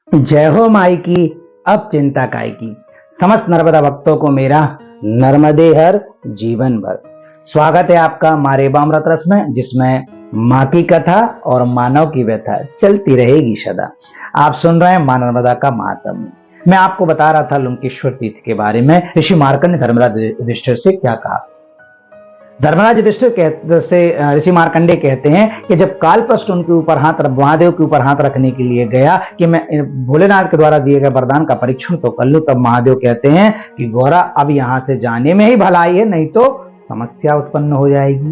जय हो माई की, अब चिंता काय की। समस्त नर्मदा भक्तों को मेरा नर्मदे हर जीवन भर स्वागत है आपका हमारे अमृत रस में, जिसमें माँ की कथा और मानव की व्यथा चलती रहेगी सदा। आप सुन रहे हैं माँ नर्मदा का महात्म्य। मैं आपको बता रहा था लुंकेश्वर तीर्थ के बारे में। ऋषि मार्कंड ने धर्मराज युधिष्ठिर से क्या कहा। धर्मराज युधिष्ठिर से ऋषि मार्कंडेय कहते हैं कि जब कालपष्ट उनके ऊपर हाथ, महादेव के ऊपर हाथ रखने के लिए गया कि मैं भोलेनाथ के द्वारा दिए गए वरदान का परीक्षण तो कर लूं, तब महादेव कहते हैं कि गौरा अब यहां से जाने में ही भलाई है, नहीं तो समस्या उत्पन्न हो जाएगी।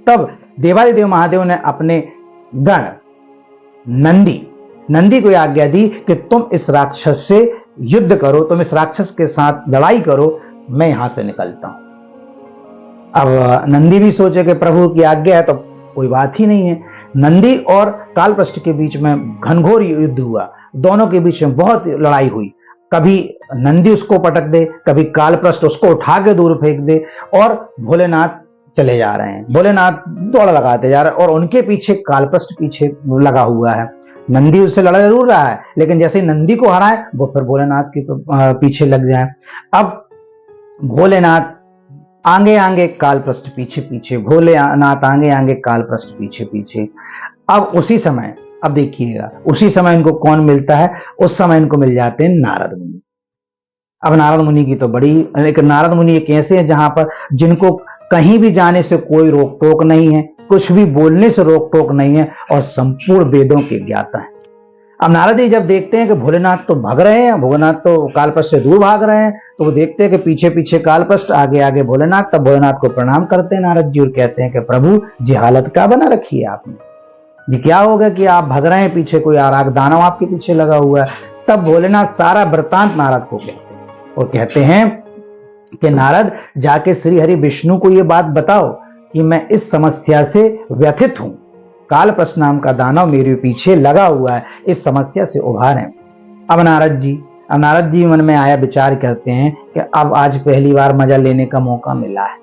तब देवादिदेव महादेव ने अपने गण नंदी को आज्ञा दी कि तुम इस राक्षस से युद्ध करो, तुम इस राक्षस के साथ लड़ाई करो, मैं यहां से निकलता हूं। अब नंदी भी सोचे कि प्रभु की आज्ञा है तो कोई बात ही नहीं है। नंदी और कालपृष्ठ के बीच में घनघोर युद्ध हुआ, दोनों के बीच में बहुत लड़ाई हुई। कभी नंदी उसको पटक दे, कभी कालपृष्ठ उसको उठा के दूर फेंक दे, और भोलेनाथ चले जा रहे हैं। भोलेनाथ दौड़ लगाते जा रहे हैं और उनके पीछे कालपृष्ठ पीछे लगा हुआ है। नंदी उससे लड़ जरूर रहा है, लेकिन जैसे नंदी को हराए वो फिर भोलेनाथ के पीछे लग जाए। अब भोलेनाथ आगे आगे कालपृष्ठ पीछे पीछे, भोलेनाथ आगे आगे कालपृष्ठ पीछे पीछे। अब उसी समय, अब देखिएगा, उसी समय इनको कौन मिलता है? उस समय इनको मिल जाते हैं नारद मुनि। अब नारद मुनि की तो बड़ी, लेकिन नारद मुनि एक ऐसे हैं जहां पर जिनको कहीं भी जाने से कोई रोक टोक नहीं है, कुछ भी बोलने से रोक टोक नहीं है, और संपूर्ण वेदों के ज्ञाता है। अब नारद जी जब देखते हैं कि भोलेनाथ तो भाग रहे हैं, भोलेनाथ तो कालपृष्ठ से दूर भाग रहे हैं, तो वो देखते हैं कि पीछे पीछे कालपृष्ठ, आगे आगे भोलेनाथ। तब भोलेनाथ को प्रणाम करते हैं नारद जी और कहते हैं कि प्रभु जी, हालत क्या बना रखी है आपने जी, क्या हो गया कि आप भाग रहे हैं, पीछे कोई आराग दानव आपके पीछे लगा हुआ है। तब भोलेनाथ सारा वृतांत नारद को कहते हैं और कहते हैं कि नारद, जाके श्री हरि विष्णु को ये बात बताओ कि मैं इस समस्या से व्यथित हूं, कालपृष्ठ नाम का दानव मेरे पीछे लगा हुआ है, इस समस्या से उभारें। अब नारद जी मन में आया, विचार करते हैं कि अब आज पहली बार मजा लेने का मौका मिला है,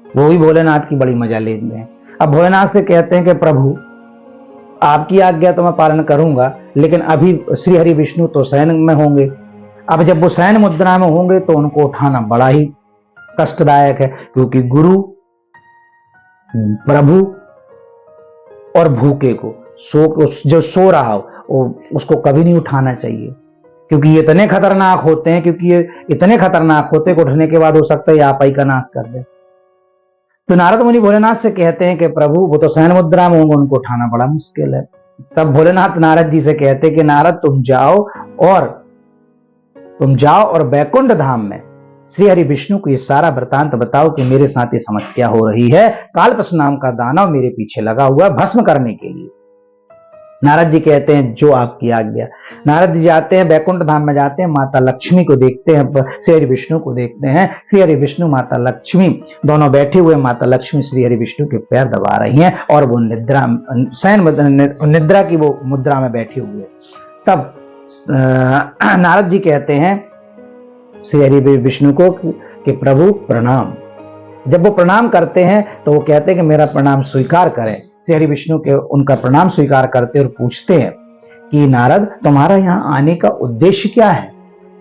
वो भी भोलेनाथ की बड़ी मजा लेते हैं। अब भोलेनाथ से कहते हैं कि प्रभु, आपकी आज्ञा तो मैं पालन करूंगा, लेकिन अभी श्री हरि विष्णु तो शयन में होंगे। अब जब वो शयन मुद्रा में होंगे तो उनको उठाना बड़ा ही कष्टदायक है, क्योंकि गुरु, प्रभु और भूखे को जो सो रहा हो उसको कभी नहीं उठाना चाहिए, क्योंकि ये इतने खतरनाक होते हैं, कि उठने के बाद हो सकता है आप ही का नाश कर दे। तो नारद मुनि भोलेनाथ से कहते हैं कि प्रभु, वो तो शयन मुद्रा में होंगे, उनको उठाना बड़ा मुश्किल है। तब भोलेनाथ नारद जी से कहते हैं कि नारद, तुम जाओ और बैकुंठ धाम में श्री हरि विष्णु को ये सारा वृतांत बताओ कि मेरे साथ ये समस्या हो रही है, कालपृष्ठ नाम का दानव मेरे पीछे लगा हुआ भस्म करने के लिए। नारद जी कहते हैं जो आपकी आज्ञा। नारद जी जाते हैं, बैकुंठ धाम में जाते हैं, माता लक्ष्मी को देखते हैं, श्री हरि विष्णु को देखते हैं। श्री हरि विष्णु, माता लक्ष्मी दोनों बैठे हुए, माता लक्ष्मी श्री हरि विष्णु के पैर दबा रही हैं और वो निद्रा की वो मुद्रा में बैठे हुए। तब नारद जी कहते हैं श्री हरि विष्णु को कि प्रभु प्रणाम। जब वो प्रणाम करते हैं तो वो कहते हैं कि मेरा प्रणाम स्वीकार करें। श्री हरि विष्णु के उनका प्रणाम स्वीकार करते और पूछते हैं कि नारद, तुम्हारा यहाँ आने का उद्देश्य क्या है?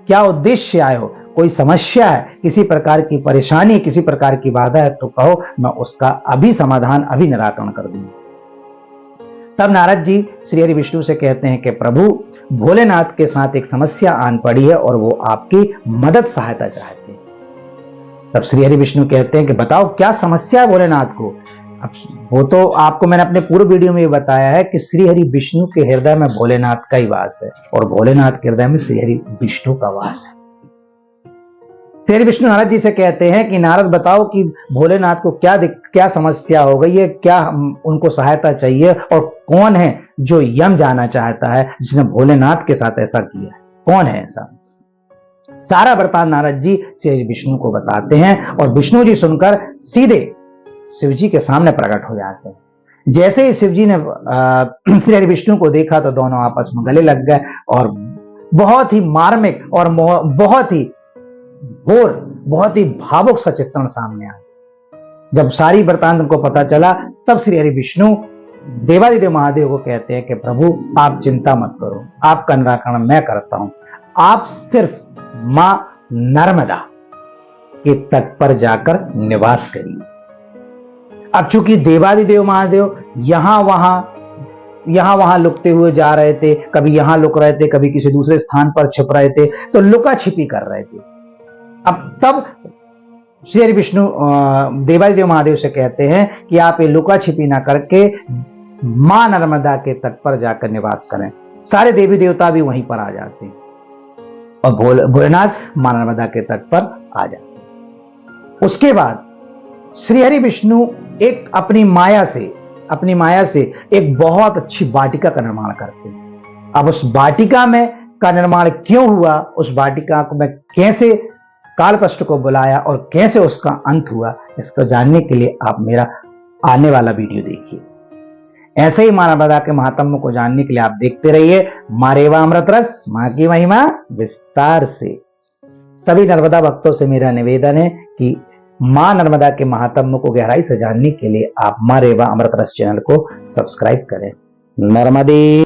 क्या उद्देश्य आए हो? कोई समस्या है, किसी प्रकार की परेशानी, किसी प्रकार की बाधा है तो कहो, मैं उसका अभी समाधान, अभी निराकरण कर दूंगा। तब नारद जी श्री हरि विष्णु से कहते हैं कि प्रभु, भोलेनाथ के साथ एक समस्या आन पड़ी है और वो आपकी मदद सहायता चाहते हैं। तब श्री हरि विष्णु कहते हैं कि बताओ क्या समस्या है भोलेनाथ को? अब वो तो आपको मैंने अपने पूर्व वीडियो में ये बताया है कि श्री हरि विष्णु के हृदय में भोलेनाथ का ही वास है और भोलेनाथ के हृदय में श्री हरि विष्णु का वास है। श्री हरि विष्णु नारद जी से कहते हैं कि नारद, बताओ कि भोलेनाथ को क्या समस्या हो गई है, क्या उनको सहायता चाहिए, और कौन है जो यम जाना चाहता है, जिसने भोलेनाथ के साथ ऐसा किया है, कौन है ऐसा? सारा वृतांत नारद जी श्री हरि विष्णु को बताते हैं और विष्णु जी सुनकर सीधे शिव जी के सामने प्रकट हो जाते हैं। जैसे ही शिव जी ने श्री हरि विष्णु को देखा तो दोनों आपस में गले लग गए और बहुत ही मार्मिक और बहुत ही घोर, बहुत ही भावुक सा चित्रण सामने आया। जब सारी वृतांत को पता चला तब श्री हरि विष्णु देवादिदेव महादेव को कहते हैं कि प्रभु आप चिंता मत करो, आपका निराकरण मैं करता हूं, आप सिर्फ मां नर्मदा के तट पर जाकर निवास करिए। अब चूंकि देवादिदेव महादेव यहां वहां लुकते हुए जा रहे थे, कभी यहां लुक रहे थे, कभी किसी दूसरे स्थान पर छिप रहे थे, तो लुका छिपी कर रहे थे। अब तब श्री हरि विष्णु देवादिदेव महादेव से कहते हैं कि आप ये लुका छिपी ना करके मां नर्मदा के तट पर जाकर निवास करें। सारे देवी देवता भी वहीं पर आ जाते हैं और भोलेनाथ मां नर्मदा के तट पर आ जाते हैं। उसके बाद श्री हरि विष्णु एक अपनी माया से एक बहुत अच्छी वाटिका का निर्माण करते हैं। अब उस वाटिका में का निर्माण क्यों हुआ, उस वाटिका को मैं कैसे कालपृष्ठ को बुलाया और कैसे उसका अंत हुआ, इसको जानने के लिए आप मेरा आने वाला वीडियो देखिए। ऐसे ही मां नर्मदा के महात्म्य को जानने के लिए आप देखते रहिए मां रेवा अमृत रस, मां की महिमा विस्तार से। सभी नर्मदा भक्तों से मेरा निवेदन है कि मां नर्मदा के महात्म्य को गहराई से जानने के लिए आप मां रेवा अमृत रस चैनल को सब्सक्राइब करें। नर्मदे।